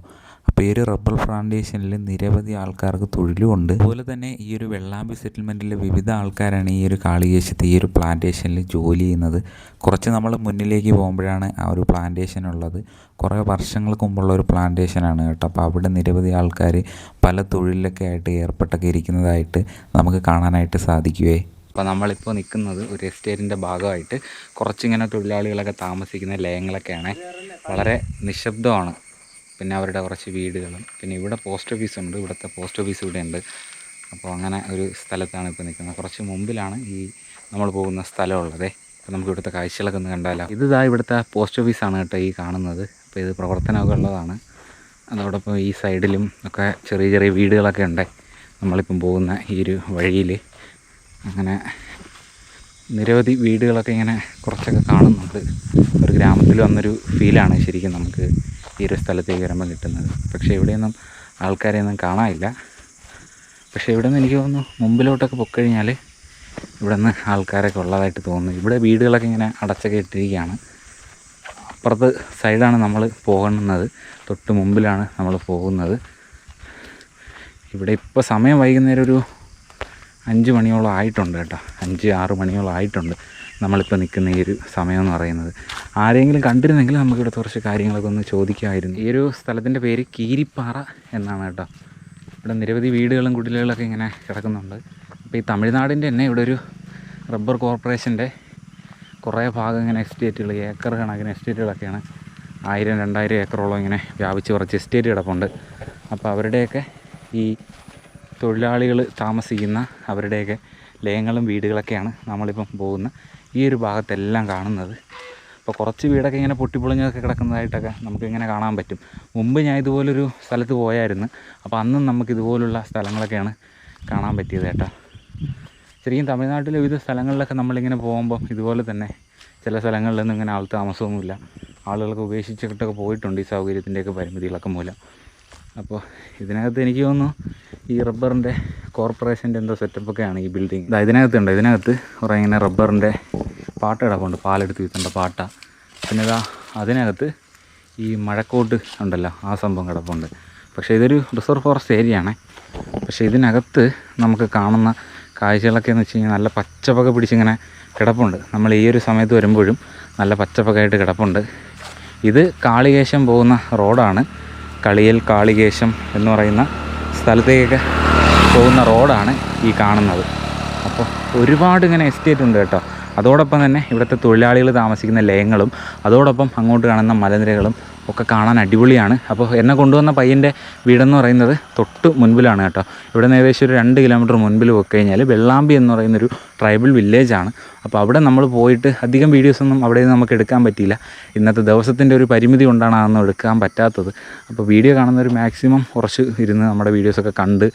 അപ്പോൾ ഈ ഒരു റബ്ബർ പ്ലാന്റേഷനിൽ നിരവധി ആൾക്കാർക്ക് തൊഴിലുമുണ്ട്. അതുപോലെ തന്നെ ഈ ഒരു വെള്ളാമ്പി സെറ്റിൽമെൻറ്റിലെ വിവിധ ആൾക്കാരാണ് ഈ ഒരു കാളികേശത്ത് ഈ ഒരു പ്ലാന്റേഷനിൽ ജോലി ചെയ്യുന്നത്. കുറച്ച് നമ്മൾ മുന്നിലേക്ക് പോകുമ്പോഴാണ് ആ ഒരു പ്ലാന്റേഷൻ ഉള്ളത്. കുറേ വർഷങ്ങൾക്ക് മുമ്പുള്ള ഒരു പ്ലാന്റേഷനാണ് കേട്ടോ. അപ്പോൾ അവിടെ നിരവധി ആൾക്കാർ പല തൊഴിലിലൊക്കെ ആയിട്ട് ഏർപ്പെട്ടൊക്കെ ഇരിക്കുന്നതായിട്ട് നമുക്ക് കാണാനായിട്ട് സാധിക്കുവേ. അപ്പോൾ നമ്മളിപ്പോൾ നിൽക്കുന്നത് ഒരു എസ്റ്റേറ്റിൻ്റെ ഭാഗമായിട്ട് കുറച്ചിങ്ങനെ തൊഴിലാളികളൊക്കെ താമസിക്കുന്ന ലയങ്ങളൊക്കെയാണ്. വളരെ നിശബ്ദമാണ്. പിന്നെ അവരുടെ കുറച്ച് വീടുകളും, പിന്നെ ഇവിടെ പോസ്റ്റ് ഓഫീസുണ്ട്. ഇവിടുത്തെ പോസ്റ്റ് ഓഫീസ് ഇവിടെ ഉണ്ട്. അപ്പോൾ അങ്ങനെ ഒരു സ്ഥലത്താണ് ഇപ്പോൾ നിൽക്കുന്നത്. കുറച്ച് മുമ്പിലാണ് ഈ നമ്മൾ പോകുന്ന സ്ഥലമുള്ളത്. അപ്പോൾ നമുക്ക് ഇവിടുത്തെ കാഴ്ചകളൊക്കെ ഒന്ന് കണ്ടാലോ. ഇതാ ഇവിടുത്തെ പോസ്റ്റ് ഓഫീസാണ് കേട്ടോ ഈ കാണുന്നത്. അപ്പോൾ ഇത് പ്രവർത്തനമൊക്കെ ഉള്ളതാണ്. അതോടൊപ്പം ഈ സൈഡിലും ഒക്കെ ചെറിയ ചെറിയ വീടുകളൊക്കെ ഉണ്ട് നമ്മളിപ്പം പോകുന്ന ഈ ഒരു വഴിയിൽ. അങ്ങനെ നിരവധി വീടുകളൊക്കെ ഇങ്ങനെ കുറച്ചൊക്കെ കാണുന്നുണ്ട്. ഒരു ഗ്രാമത്തിൽ വന്നൊരു ഫീലാണ് ശരിക്കും നമുക്ക് ഈ ഒരു സ്ഥലത്തേക്ക് വരുമ്പോൾ കിട്ടുന്നത്. പക്ഷേ ഇവിടെയൊന്നും ആൾക്കാരെയൊന്നും കാണാനില്ല. പക്ഷേ ഇവിടെ നിന്ന് എനിക്ക് തോന്നുന്നു മുമ്പിലോട്ടൊക്കെ പൊക്കഴിഞ്ഞാൽ ഇവിടെ നിന്ന് ആൾക്കാരൊക്കെ ഉള്ളതായിട്ട് തോന്നുന്നു. ഇവിടെ വീടുകളൊക്കെ ഇങ്ങനെ അടച്ചൊക്കെ ഇട്ടിരിക്കുകയാണ്. അപ്പുറത്ത് സൈഡാണ് നമ്മൾ പോകുന്നത്, തൊട്ട് മുമ്പിലാണ് നമ്മൾ പോകുന്നത്. ഇവിടെ ഇപ്പോൾ സമയം വൈകുന്നേരം ഒരു 5 മണിയോളം ആയിട്ടുണ്ട് കേട്ടോ. 5-6 മണിയോളം ആയിട്ടുണ്ട് നമ്മളിപ്പോൾ നിൽക്കുന്ന ഈ ഒരു സമയമെന്ന് പറയുന്നത്. ആരെങ്കിലും കണ്ടിരുന്നെങ്കിൽ നമുക്കിവിടെ കുറച്ച് കാര്യങ്ങളൊക്കെ ഒന്ന് ചോദിക്കുമായിരുന്നു. ഈ ഒരു സ്ഥലത്തിൻ്റെ പേര് കീരിപ്പാറ എന്നാണ് കേട്ടോ. ഇവിടെ നിരവധി വീടുകളും കുടിലുകളൊക്കെ ഇങ്ങനെ കിടക്കുന്നുണ്ട്. അപ്പോൾ ഈ തമിഴ്നാടിൻ്റെ തന്നെ ഇവിടെ ഒരു റബ്ബർ കോർപ്പറേഷൻ്റെ കുറേ ഭാഗം ഇങ്ങനെ എസ്റ്റേറ്റുകൾ, ഏക്കർ കണക്കിന് എസ്റ്റേറ്റുകളൊക്കെയാണ്. 1000-2000 ഏക്കറോളം ഇങ്ങനെ വ്യാപിച്ച് കുറച്ച് എസ്റ്റേറ്റ് കിടപ്പുണ്ട്. അപ്പോൾ അവരുടെയൊക്കെ ഈ തൊഴിലാളികൾ താമസിക്കുന്ന അവരുടെയൊക്കെ ലയങ്ങളും വീടുകളൊക്കെയാണ് നമ്മളിപ്പം പോകുന്ന ഈ ഒരു ഭാഗത്തെല്ലാം കാണുന്നത്. അപ്പോൾ കുറച്ച് വീടൊക്കെ ഇങ്ങനെ പൊട്ടിപ്പൊളിഞ്ഞൊക്കെ കിടക്കുന്നതായിട്ടൊക്കെ നമുക്കിങ്ങനെ കാണാൻ പറ്റും. മുമ്പ് ഞാൻ ഇതുപോലൊരു സ്ഥലത്ത് പോയായിരുന്നു. അപ്പോൾ അന്നും നമുക്ക് ഇതുപോലുള്ള സ്ഥലങ്ങളൊക്കെയാണ് കാണാൻ പറ്റിയത് കേട്ടോ. ശരിക്കും തമിഴ്നാട്ടിലെ വിവിധ സ്ഥലങ്ങളിലൊക്കെ നമ്മളിങ്ങനെ പോകുമ്പോൾ ഇതുപോലെ തന്നെ ചില സ്ഥലങ്ങളിലൊന്നും ഇങ്ങനെ ആൾ താമസമൊന്നുമില്ല. ആളുകളൊക്കെ ഉപേക്ഷിച്ചിട്ടൊക്കെ പോയിട്ടുണ്ട് ഈ സൗകര്യത്തിൻ്റെയൊക്കെ പരിമിതികളൊക്കെ മൂലം. അപ്പോൾ ഇതിനകത്ത് എനിക്ക് തോന്നുന്നു ഈ റബ്ബറിൻ്റെ കോർപ്പറേഷൻ്റെ എന്തോ സെറ്റപ്പൊക്കെയാണ് ഈ ബിൽഡിങ്. ഇതിനകത്ത് കുറേ ഇങ്ങനെ റബ്ബറിൻ്റെ പാട്ട കിടപ്പുണ്ട്, പാലെടുത്ത് വീത്തേണ്ട പാട്ട. പിന്നെ അതിനകത്ത് ഈ മഴക്കോട്ട് ഉണ്ടല്ലോ, ആ സംഭവം കിടപ്പുണ്ട്. പക്ഷേ ഇതൊരു റിസർവ് ഫോറസ്റ്റ് ഏരിയയാണ്. പക്ഷേ ഇതിനകത്ത് നമുക്ക് കാണുന്ന കാഴ്ചകളൊക്കെ എന്ന് വെച്ച് കഴിഞ്ഞാൽ നല്ല പച്ചപ്പൊക്കെ പിടിച്ചിങ്ങനെ കിടപ്പുണ്ട്. നമ്മൾ ഈ ഒരു സമയത്ത് വരുമ്പോഴും നല്ല പച്ചപ്പൊക്കെ ആയിട്ട് കിടപ്പുണ്ട്. ഇത് കാളികേശം പോകുന്ന റോഡാണ്. കളിയൽ കാളികേശം എന്ന് പറയുന്ന സ്ഥലത്തേക്കൊക്കെ പോകുന്ന റോഡാണ് ഈ കാണുന്നത്. അപ്പോൾ ഒരുപാട് ഇങ്ങനെ എസ്റ്റേറ്റ് ഉണ്ട് കേട്ടോ. അതോടൊപ്പം തന്നെ ഇവിടുത്തെ തൊഴിലാളികൾ താമസിക്കുന്ന ലയങ്ങളും അതോടൊപ്പം അങ്ങോട്ട് കാണുന്ന മലനിരകളും ഒക്കെ കാണാൻ അടിപൊളിയാണ്. അപ്പോൾ എന്നെ കൊണ്ടുവന്ന പയ്യൻ്റെ വീടെന്ന് പറയുന്നത് തൊട്ട് മുൻപിലാണ് കേട്ടോ. ഇവിടെ നിന്ന് ഏകദേശം ഒരു 2 കിലോമീറ്റർ മുൻപിൽ പോയി കഴിഞ്ഞാൽ വെള്ളാമ്പി എന്ന് പറയുന്നൊരു ട്രൈബൽ വില്ലേജാണ്. അപ്പോൾ അവിടെ നമ്മൾ പോയിട്ട് അധികം വീഡിയോസൊന്നും അവിടെ നിന്ന് നമുക്ക് എടുക്കാൻ പറ്റിയില്ല. ഇന്നത്തെ ദിവസത്തിൻ്റെ ഒരു പരിമിതി കൊണ്ടാണ് അതൊന്നും എടുക്കാൻ പറ്റാത്തത്. അപ്പോൾ വീഡിയോ കാണുന്നവർ മാക്സിമം കുറച്ച് ഇരുന്ന് നമ്മുടെ വീഡിയോസൊക്കെ കണ്ട്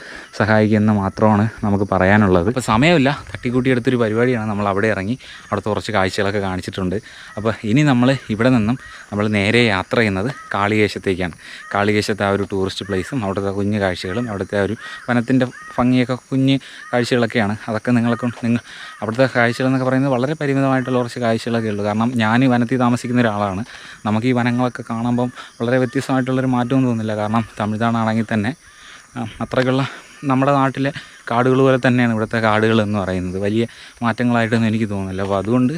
സഹായിക്കുമെന്ന് മാത്രമാണ് നമുക്ക് പറയാനുള്ളത്. അപ്പോൾ സമയമില്ല, തട്ടിക്കൂട്ടിയെടുത്തൊരു പരിപാടിയാണ്. നമ്മൾ അവിടെ ഇറങ്ങി അവിടുത്തെ കുറച്ച് കാഴ്ചകളൊക്കെ കാണിച്ചിട്ടുണ്ട്. അപ്പോൾ ഇനി നമ്മൾ ഇവിടെ നിന്നും നമ്മൾ നേരെ യാത്ര ചെയ്യുന്നത് കാളികേശത്തേക്കാണ്. കാളികേശത്തെ ആ ഒരു ടൂറിസ്റ്റ് പ്ലേസും അവിടുത്തെ കുഞ്ഞു കാഴ്ചകളും അവിടുത്തെ ആ ഒരു വനത്തിൻ്റെ ഭംഗിയൊക്കെ കുഞ്ഞ് കാഴ്ചകളൊക്കെയാണ്. അതൊക്കെ നിങ്ങൾ അവിടുത്തെ കാഴ്ചകളെന്നൊക്കെ പറയുന്നത് വളരെ പരിമിതമായിട്ടുള്ള കുറച്ച് കാഴ്ചകളൊക്കെ ഉള്ളൂ. കാരണം ഞാൻ ഈ വനത്തിൽ താമസിക്കുന്ന ഒരാളാണ്. നമുക്ക് ഈ വനങ്ങളൊക്കെ കാണുമ്പം വളരെ വ്യത്യസ്തമായിട്ടുള്ളൊരു മാറ്റമൊന്നും തോന്നുന്നില്ല. കാരണം തമിഴ്നാടാണെങ്കിൽ തന്നെ അത്രയ്ക്കുള്ള നമ്മുടെ നാട്ടിലെ കാടുകൾ പോലെ തന്നെയാണ് ഇവിടുത്തെ കാടുകൾ എന്ന് പറയുന്നത്. വലിയ മാറ്റങ്ങളായിട്ടൊന്നും എനിക്ക് തോന്നുന്നില്ല. അപ്പോൾ അതുകൊണ്ട്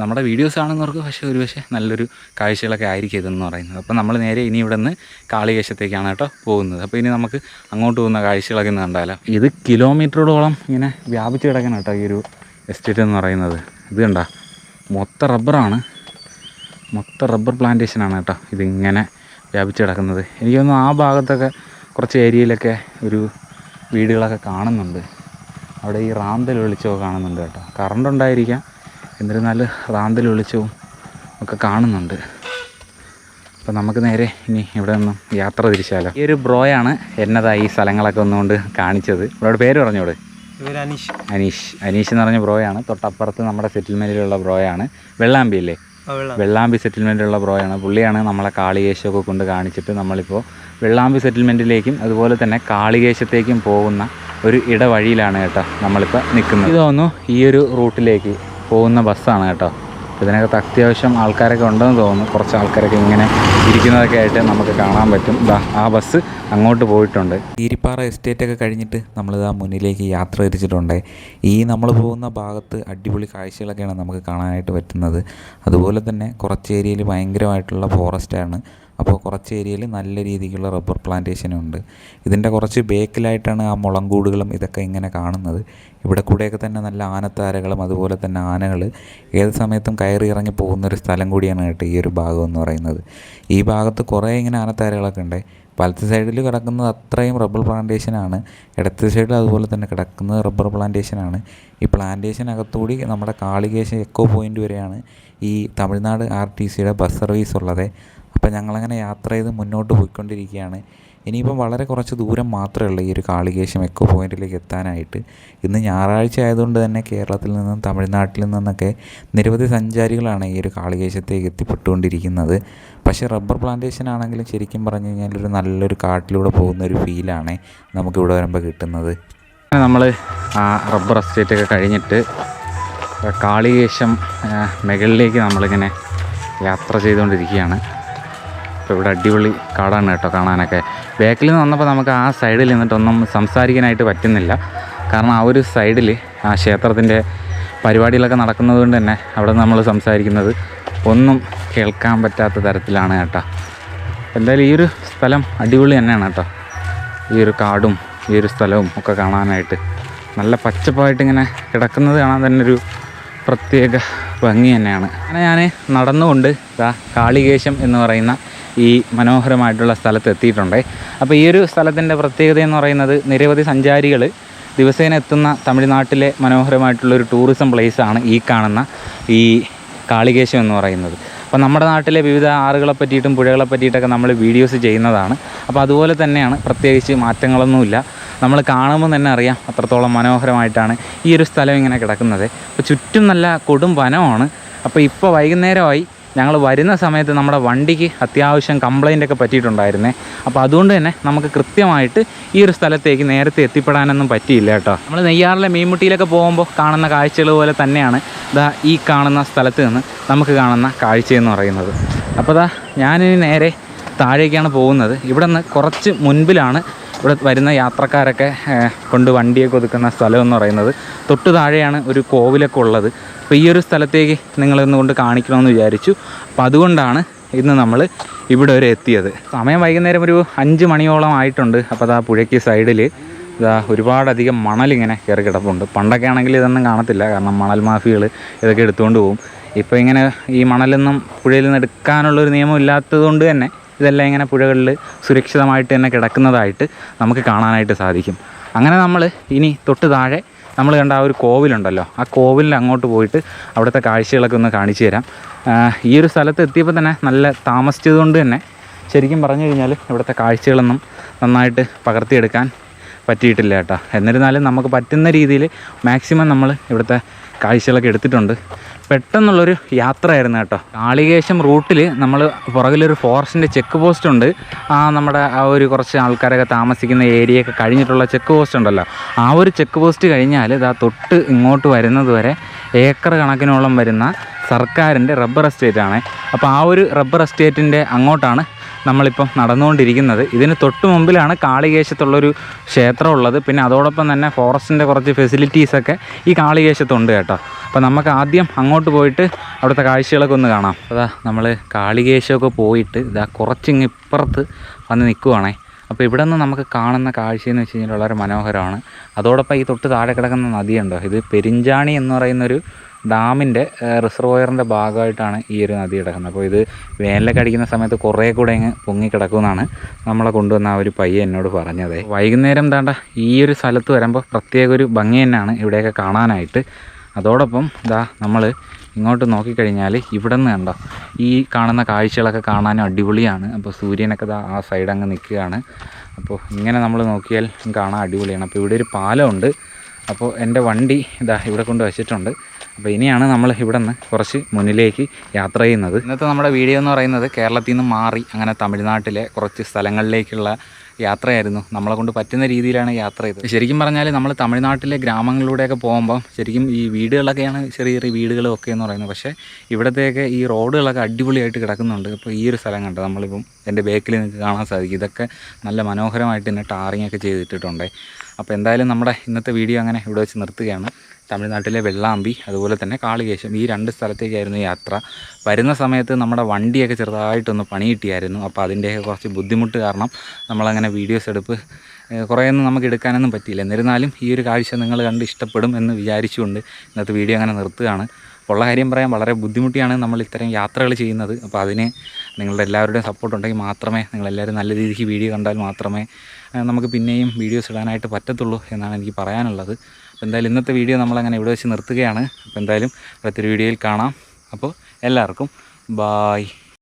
നമ്മുടെ വീഡിയോസ് കാണുന്നവർക്ക് പക്ഷേ നല്ലൊരു കാഴ്ചകളൊക്കെ ആയിരിക്കും ഇതെന്ന് പറയുന്നത്. അപ്പോൾ നമ്മൾ നേരെ ഇനി ഇവിടെ നിന്ന് കാളികേശത്തേക്കാണ് കേട്ടോ പോകുന്നത്. അപ്പോൾ ഇനി നമുക്ക് അങ്ങോട്ട് പോകുന്ന കാഴ്ചകളൊക്കെ ഒന്ന് കണ്ടാലോ. ഇത് കിലോമീറ്ററോളം ഇങ്ങനെ വ്യാപിച്ച് കിടക്കണം കേട്ടോ ഈ ഒരു എസ്റ്റേറ്റ് എന്ന് പറയുന്നത്. ഇത് കണ്ടോ, മൊത്തം റബ്ബറാണ്, മൊത്തം റബ്ബർ പ്ലാന്റേഷനാണ് കേട്ടോ ഇതിങ്ങനെ വ്യാപിച്ച് കിടക്കുന്നത്. എനിക്ക് തോന്നുന്നു ആ ഭാഗത്തൊക്കെ കുറച്ച് ഏരിയയിലൊക്കെ ഒരു വീടുകളൊക്കെ കാണുന്നുണ്ട്. അവിടെ ഈ റാന്തൽ വെളിച്ചമൊക്കെ കാണുന്നുണ്ട് കേട്ടോ. കറണ്ട് ഉണ്ടായിരിക്കാം, എന്നിരുന്നാലും റാന്തൽ വെളിച്ചവും ഒക്കെ കാണുന്നുണ്ട്. അപ്പോൾ നമുക്ക് നേരെ ഇനി ഇവിടെ നിന്നും യാത്ര തിരിച്ചാലോ. ഈ ഒരു ബ്രോയാണ് എന്നതായി ഈ സ്ഥലങ്ങളൊക്കെ ഒന്നുകൊണ്ട് കാണിച്ചത്. ഇവിടെ പേര് പറഞ്ഞോട്. അനീഷ് എന്ന് പറഞ്ഞ ബ്രോയാണ്. തൊട്ടപ്പുറത്ത് നമ്മുടെ സെറ്റിൽമെൻറ്റിലുള്ള ബ്രോയാണ്. വെള്ളാമ്പി അല്ലേ? വെള്ളാമ്പി സെറ്റിൽമെൻറ്റിലുള്ള ബ്രോയാണ്. പുള്ളിയാണ് നമ്മളെ കാളികേശമൊക്കെ കൊണ്ട് കാണിച്ചിട്ട് നമ്മളിപ്പോൾ വെള്ളാമ്പി സെറ്റിൽമെൻറ്റിലേക്കും അതുപോലെ തന്നെ കാളികേശത്തേക്കും പോകുന്ന ഒരു ഇടവഴിയിലാണ് കേട്ടോ നമ്മളിപ്പോൾ നിൽക്കുന്നത്. ഇത് തോന്നുന്നു ഈ ഒരു റൂട്ടിലേക്ക് പോകുന്ന ബസ്സാണ് കേട്ടോ. ഇതിനകത്ത് അത്യാവശ്യം ആൾക്കാരൊക്കെ ഉണ്ടെന്ന് തോന്നുന്നു. കുറച്ച് ആൾക്കാരൊക്കെ ഇങ്ങനെ ഇരിക്കുന്നതൊക്കെ ആയിട്ട് നമുക്ക് കാണാൻ പറ്റും. ആ ബസ് അങ്ങോട്ട് പോയിട്ടുണ്ട്. കീരിപ്പാറ എസ്റ്റേറ്റൊക്കെ കഴിഞ്ഞിട്ട് നമ്മളിതാ മുന്നിലേക്ക് യാത്ര തിരിച്ചിട്ടുണ്ട്. ഈ നമ്മൾ പോകുന്ന ഭാഗത്ത് അടിപൊളി കാഴ്ചകളൊക്കെയാണ് നമുക്ക് കാണാനായിട്ട് പറ്റുന്നത്. അതുപോലെ തന്നെ കുറച്ച് ഏരിയയിൽ ഭയങ്കരമായിട്ടുള്ള ഫോറസ്റ്റാണ്. അപ്പോൾ കുറച്ച് ഏരിയയിൽ നല്ല രീതിക്കുള്ള റബ്ബർ പ്ലാന്റേഷനും ഉണ്ട്. ഇതിൻ്റെ കുറച്ച് ബേക്കിലായിട്ടാണ് ആ മുളങ്കൂടുകളും ഇതൊക്കെ ഇങ്ങനെ കാണുന്നത്. ഇവിടെ കൂടെയൊക്കെ തന്നെ നല്ല ആനത്താരകളും അതുപോലെ തന്നെ ആനകൾ ഏത് സമയത്തും കയറി ഇറങ്ങി പോകുന്നൊരു സ്ഥലം കൂടിയാണ് കേട്ടോ ഈ ഒരു ഭാഗം എന്ന് പറയുന്നത്. ഈ ഭാഗത്ത് കുറേ ഇങ്ങനെ ആനത്താരകളൊക്കെ ഉണ്ട്. വലത്ത് സൈഡിൽ കിടക്കുന്നത് അത്രയും റബ്ബർ പ്ലാന്റേഷനാണ്. ഇടത്ത് സൈഡിൽ അതുപോലെ തന്നെ കിടക്കുന്നത് റബ്ബർ പ്ലാന്റേഷനാണ്. ഈ പ്ലാന്റേഷനകത്തുകൂടി നമ്മുടെ കാളികേശം എക്കോ പോയിൻ്റ് വരെയാണ് ഈ തമിഴ്നാട് RTCയുടെ ബസ് സർവീസ് ഉള്ളത്. അപ്പോൾ ഞങ്ങളങ്ങനെ യാത്ര ചെയ്ത് മുന്നോട്ട് പോയിക്കൊണ്ടിരിക്കുകയാണ്. ഇനിയിപ്പം വളരെ കുറച്ച് ദൂരം മാത്രമേ ഉള്ളൂ ഈ ഒരു കാളികേശം എക്കോ പോയിൻറ്റിലേക്ക് എത്താനായിട്ട്. ഇന്ന് ഞായറാഴ്ച ആയതുകൊണ്ട് തന്നെ കേരളത്തിൽ നിന്നും തമിഴ്നാട്ടിൽ നിന്നൊക്കെ നിരവധി സഞ്ചാരികളാണ് ഈ ഒരു കാളികേശത്തേക്ക് എത്തിപ്പെട്ടുകൊണ്ടിരിക്കുന്നത്. പക്ഷേ റബ്ബർ പ്ലാന്റേഷൻ ആണെങ്കിലും ശരിക്കും പറഞ്ഞു കഴിഞ്ഞാൽ ഒരു നല്ലൊരു കാട്ടിലൂടെ പോകുന്നൊരു ഫീലാണ് നമുക്കിവിടെ വരുമ്പോൾ കിട്ടുന്നത്. നമ്മൾ ആ റബ്ബർ എസ്റ്റേറ്റൊക്കെ കഴിഞ്ഞിട്ട് കാളികേശം മുകളിലേക്ക് നമ്മളിങ്ങനെ യാത്ര ചെയ്തുകൊണ്ടിരിക്കുകയാണ്. ഇപ്പോൾ ഇവിടെ അടിപൊളി കാടാണ് കേട്ടോ കാണാനൊക്കെ. ബാക്കിൽ നിന്ന് വന്നപ്പോൾ നമുക്ക് ആ സൈഡിൽ നിന്നിട്ടൊന്നും സംസാരിക്കാനായിട്ട് പറ്റുന്നില്ല. കാരണം ആ ഒരു സൈഡിൽ ആ ക്ഷേത്രത്തിൻ്റെ പരിപാടികളൊക്കെ നടക്കുന്നത് കൊണ്ട് തന്നെ അവിടെ നമ്മൾ സംസാരിക്കുന്നത് ഒന്നും കേൾക്കാൻ പറ്റാത്ത തരത്തിലാണ് കേട്ടോ. എന്തായാലും ഈ ഒരു സ്ഥലം അടിപൊളി തന്നെയാണ് കേട്ടോ. ഈ ഒരു കാടും ഈ ഒരു സ്ഥലവും ഒക്കെ കാണാനായിട്ട് നല്ല പച്ചപ്പായിട്ട് ഇങ്ങനെ കിടക്കുന്നത് കാണാൻ തന്നെ ഒരു പ്രത്യേക ഭംഗി തന്നെയാണ്. അങ്ങനെ ഞാൻ നടന്നുകൊണ്ട് കാളികേശം എന്ന് പറയുന്ന ഈ മനോഹരമായിട്ടുള്ള സ്ഥലത്ത് എത്തിയിട്ടുണ്ട്. അപ്പോൾ ഈ ഒരു സ്ഥലത്തിൻ്റെ പ്രത്യേകത എന്ന് പറയുന്നത് നിരവധി സഞ്ചാരികൾ ദിവസേന എത്തുന്ന തമിഴ്നാട്ടിലെ മനോഹരമായിട്ടുള്ളൊരു ടൂറിസം പ്ലേസാണ് ഈ കാണുന്ന ഈ കാളികേശം എന്ന് പറയുന്നത്. അപ്പോൾ നമ്മുടെ നാട്ടിലെ വിവിധ ആറുകളെ പറ്റിയിട്ടും പുഴകളെ പറ്റിയിട്ടൊക്കെ നമ്മൾ വീഡിയോസ് ചെയ്യുന്നതാണ്. അപ്പോൾ അതുപോലെ തന്നെയാണ്, പ്രത്യേകിച്ച് മാറ്റങ്ങളൊന്നുമില്ല. നമ്മൾ കാണുമ്പോൾ തന്നെ അറിയാം അത്രത്തോളം മനോഹരമായിട്ടാണ് ഈ ഒരു സ്ഥലം ഇങ്ങനെ കിടക്കുന്നത്. അപ്പോൾ ചുറ്റും നല്ല കൊടും വനമാണ്. അപ്പോൾ ഇപ്പോൾ വൈകുന്നേരമായി ഞങ്ങൾ വരുന്ന സമയത്ത് നമ്മുടെ വണ്ടിക്ക് അത്യാവശ്യം കംപ്ലൈൻ്റൊക്കെ പറ്റിയിട്ടുണ്ടായിരുന്നേ. അപ്പോൾ അതുകൊണ്ട് തന്നെ നമുക്ക് കൃത്യമായിട്ട് ഈ ഒരു സ്ഥലത്തേക്ക് നേരത്തെ എത്തിപ്പെടാനൊന്നും പറ്റിയില്ല കേട്ടോ. നമ്മൾ നെയ്യാറിലെ മീൻമുട്ടിയിലൊക്കെ പോകുമ്പോൾ കാണുന്ന കാഴ്ചകൾ പോലെ തന്നെയാണ് ഈ കാണുന്ന സ്ഥലത്ത് നിന്ന് നമുക്ക് കാണുന്ന കാഴ്ചയെന്ന് പറയുന്നത്. അപ്പോൾ ഞാനിനി നേരെ താഴേക്കാണ് പോകുന്നത്. ഇവിടെ നിന്ന് കുറച്ച് മുൻപിലാണ് ഇവിടെ വരുന്ന യാത്രക്കാരൊക്കെ കൊണ്ട് വണ്ടിയൊക്കെ ഒതുക്കുന്ന സ്ഥലം എന്ന് പറയുന്നത്. തൊട്ട് താഴെയാണ് ഒരു കോവിലൊക്കെ ഉള്ളത്. അപ്പോൾ ഈ ഒരു സ്ഥലത്തേക്ക് നിങ്ങളൊന്ന് കൊണ്ട് കാണിക്കണമെന്ന് വിചാരിച്ചു. അപ്പോൾ അതുകൊണ്ടാണ് ഇന്ന് നമ്മൾ ഇവിടെ വരെ എത്തിയത്. സമയം വൈകുന്നേരം ഒരു 5 മണിയോളം ആയിട്ടുണ്ട്. അപ്പോൾ പുഴയ്ക്ക് സൈഡിൽ ഒരുപാടധികം മണലിങ്ങനെ കയറി കിടപ്പുണ്ട്. പണ്ടൊക്കെ ആണെങ്കിൽ ഇതൊന്നും കാണത്തില്ല, കാരണം മണൽ മാഫിയകൾ ഇതൊക്കെ എടുത്തുകൊണ്ട് പോകും. ഇപ്പോൾ ഇങ്ങനെ ഈ മണലൊന്നും പുഴയിൽ നിന്ന് എടുക്കാനുള്ളൊരു നിയമം ഇല്ലാത്തതുകൊണ്ട് തന്നെ ഇതെല്ലാം ഇങ്ങനെ പുഴകളിൽ സുരക്ഷിതമായിട്ട് തന്നെ കിടക്കുന്നതായിട്ട് നമുക്ക് കാണാനായിട്ട് സാധിക്കും. അങ്ങനെ നമ്മൾ ഇനി തൊട്ട് താഴെ നമ്മൾ കണ്ട ആ ഒരു കോവിലുണ്ടല്ലോ, ആ കോവിലിൽ അങ്ങോട്ട് പോയിട്ട് അവിടുത്തെ കാഴ്ചകളൊക്കെ ഒന്ന് കാണിച്ചു തരാം. ഈ ഒരു സ്ഥലത്ത് എത്തിയപ്പോൾ തന്നെ നല്ല താമസിച്ചതുകൊണ്ട് തന്നെ ശരിക്കും പറഞ്ഞു കഴിഞ്ഞാൽ ഇവിടുത്തെ കാഴ്ചകളൊന്നും നന്നായിട്ട് പകർത്തിയെടുക്കാൻ പറ്റിയിട്ടില്ല കേട്ടോ. എന്നിരുന്നാലും നമുക്ക് പറ്റുന്ന രീതിയിൽ മാക്സിമം നമ്മൾ ഇവിടുത്തെ കാഴ്ചകളൊക്കെ എടുത്തിട്ടുണ്ട്. പെട്ടെന്നുള്ളൊരു യാത്രയായിരുന്നു കേട്ടോ. കാളികേശം റൂട്ടിൽ നമ്മൾ പുറകിലൊരു ഫോറസ്റ്റിൻ്റെ ചെക്ക് പോസ്റ്റ് ഉണ്ട്. നമ്മുടെ ആ ഒരു കുറച്ച് ആൾക്കാരൊക്കെ താമസിക്കുന്ന ഏരിയയൊക്കെ കഴിഞ്ഞിട്ടുള്ള ചെക്ക് പോസ്റ്റ് ഉണ്ടല്ലോ, ആ ഒരു ചെക്ക് പോസ്റ്റ് കഴിഞ്ഞാൽ തൊട്ട് ഇങ്ങോട്ട് വരുന്നത് വരെ ഏക്കർ കണക്കിനോളം വരുന്ന സർക്കാരിൻ്റെ റബ്ബർ എസ്റ്റേറ്റാണ്. അപ്പോൾ ആ ഒരു റബ്ബർ എസ്റ്റേറ്റിൻ്റെ അങ്ങോട്ടാണ് നമ്മളിപ്പം നടന്നുകൊണ്ടിരിക്കുന്നത്. ഇതിന് തൊട്ട് മുമ്പിലാണ് കാളികേശത്തുള്ളൊരു ക്ഷേത്രം ഉള്ളത്. പിന്നെ അതോടൊപ്പം തന്നെ ഫോറസ്റ്റിൻ്റെ കുറച്ച് ഫെസിലിറ്റീസൊക്കെ ഈ കാളികേശത്തുണ്ട് കേട്ടോ. അപ്പോൾ നമുക്ക് ആദ്യം അങ്ങോട്ട് പോയിട്ട് അവിടുത്തെ കാഴ്ചകളൊക്കെ ഒന്ന് കാണാം. അപ്പോൾ നമ്മൾ കാളികേശമൊക്കെ പോയിട്ട് കുറച്ചിങ്ങ് ഇപ്പുറത്ത് വന്ന് നിൽക്കുവാണേ. അപ്പോൾ ഇവിടെ നിന്ന് നമുക്ക് കാണുന്ന കാഴ്ചയെന്ന് വെച്ച് കഴിഞ്ഞാൽ വളരെ മനോഹരമാണ്. അതോടൊപ്പം ഈ തൊട്ട് താഴെ കിടക്കുന്ന നദിയുണ്ടോ, ഇത് പെരിഞ്ചാണി എന്ന് പറയുന്നൊരു ഡാമിൻ്റെ റിസർവോയറിൻ്റെ ഭാഗമായിട്ടാണ് ഈ ഒരു നദി കിടക്കുന്നത്. അപ്പോൾ ഇത് വേനലൊക്കെ അടിക്കുന്ന സമയത്ത് കുറേ കൂടെ അങ്ങ് പൊങ്ങിക്കിടക്കുമെന്നാണ് നമ്മളെ കൊണ്ടുവന്ന ആ ഒരു പയ്യൻ എന്നോട് പറഞ്ഞത്. വൈകുന്നേരം ഈ ഒരു സ്ഥലത്ത് വരുമ്പോൾ പ്രത്യേക ഒരു ഭംഗി തന്നെയാണ് ഇവിടെയൊക്കെ കാണാനായിട്ട്. അതോടൊപ്പം നമ്മൾ ഇങ്ങോട്ട് നോക്കിക്കഴിഞ്ഞാൽ ഇവിടെ നിന്ന് കണ്ടോ ഈ കാണുന്ന കാഴ്ചകളൊക്കെ കാണാനും അടിപൊളിയാണ്. അപ്പോൾ സൂര്യനൊക്കെ ആ സൈഡ് അങ്ങ് നിൽക്കുകയാണ്. അപ്പോൾ ഇങ്ങനെ നമ്മൾ നോക്കിയാൽ കാണാൻ അടിപൊളിയാണ്. അപ്പോൾ ഇവിടെ ഒരു പാലമുണ്ട്. അപ്പോൾ എൻ്റെ വണ്ടി ഇതാ ഇവിടെ കൊണ്ട് വെച്ചിട്ടുണ്ട്. അപ്പോൾ ഇനിയാണ് നമ്മൾ ഇവിടെ നിന്ന് കുറച്ച് മുന്നിലേക്ക് യാത്ര ചെയ്യുന്നത്. ഇന്നത്തെ നമ്മുടെ വീഡിയോ എന്ന് പറയുന്നത് കേരളത്തിൽ നിന്ന് മാറി അങ്ങനെ തമിഴ്നാട്ടിലെ കുറച്ച് സ്ഥലങ്ങളിലേക്കുള്ള യാത്രയായിരുന്നു. നമ്മളെ കൊണ്ട് പറ്റുന്ന രീതിയിലാണ് യാത്ര ചെയ്തത്. ശരിക്കും പറഞ്ഞാൽ നമ്മൾ തമിഴ്നാട്ടിലെ ഗ്രാമങ്ങളിലൂടെയൊക്കെ പോകുമ്പം ശരിക്കും ഈ വീടുകളൊക്കെയാണ് ചെറിയ ചെറിയ വീടുകളും ഒക്കെ എന്ന് പറയുന്നത്. പക്ഷേ ഇവിടത്തേക്ക് ഈ റോഡുകളൊക്കെ അടിപൊളിയായിട്ട് കിടക്കുന്നുണ്ട്. ഇപ്പോൾ ഈ ഒരു സ്ഥലം കണ്ടോ, നമ്മളിപ്പം എൻ്റെ ബാക്കിൽ നിങ്ങൾക്ക് കാണാൻ സാധിക്കും. ഇതൊക്കെ നല്ല മനോഹരമായിട്ട് തന്നെ ടാറിങ് ഒക്കെ ചെയ്തിട്ടുണ്ട്. അപ്പോൾ എന്തായാലും നമ്മുടെ ഇന്നത്തെ വീഡിയോ അങ്ങനെ ഇവിടെ വെച്ച് നിർത്തുകയാണ്. തമിഴ്നാട്ടിലെ വെള്ളാമ്പി അതുപോലെ തന്നെ കാളികേശം ഈ 2 സ്ഥലത്തേക്കായിരുന്നു യാത്ര. വരുന്ന സമയത്ത് നമ്മുടെ വണ്ടിയൊക്കെ ചെറുതായിട്ടൊന്ന് പണി കിട്ടിയായിരുന്നു. അപ്പോൾ അതിൻ്റെയൊക്കെ കുറച്ച് ബുദ്ധിമുട്ട് കാരണം നമ്മളങ്ങനെ വീഡിയോസ് എടുപ്പ് കുറേയൊന്നും നമുക്ക് എടുക്കാനൊന്നും പറ്റിയില്ല. എന്നിരുന്നാലും ഈ ഒരു കാഴ്ച നിങ്ങൾ കണ്ട് ഇഷ്ടപ്പെടും എന്ന് വിചാരിച്ചുകൊണ്ട് ഇന്നത്തെ വീഡിയോ അങ്ങനെ നിർത്തുകയാണ്. ഉള്ള കാര്യം പറയാൻ വളരെ ബുദ്ധിമുട്ടിയാണ് നമ്മൾ ഇത്തരം യാത്രകൾ ചെയ്യുന്നത്. അപ്പോൾ അതിന് നിങ്ങളുടെ എല്ലാവരുടെയും സപ്പോർട്ട് ഉണ്ടെങ്കിൽ മാത്രമേ, നിങ്ങളെല്ലാവരും നല്ല രീതിക്ക് വീഡിയോ കണ്ടാൽ മാത്രമേ നമുക്ക് പിന്നെയും വീഡിയോസ് ഇടാനായിട്ട് പറ്റത്തുള്ളൂ എന്നാണ് എനിക്ക് പറയാനുള്ളത്. അപ്പോൾ എന്തായാലും ഇന്നത്തെ വീഡിയോ നമ്മളങ്ങനെ ഇവിടെ വെച്ച് നിർത്തുകയാണ്. അപ്പോൾ എന്തായാലും അടുത്തൊരു വീഡിയോയിൽ കാണാം. അപ്പോൾ എല്ലാവർക്കും ബായ്.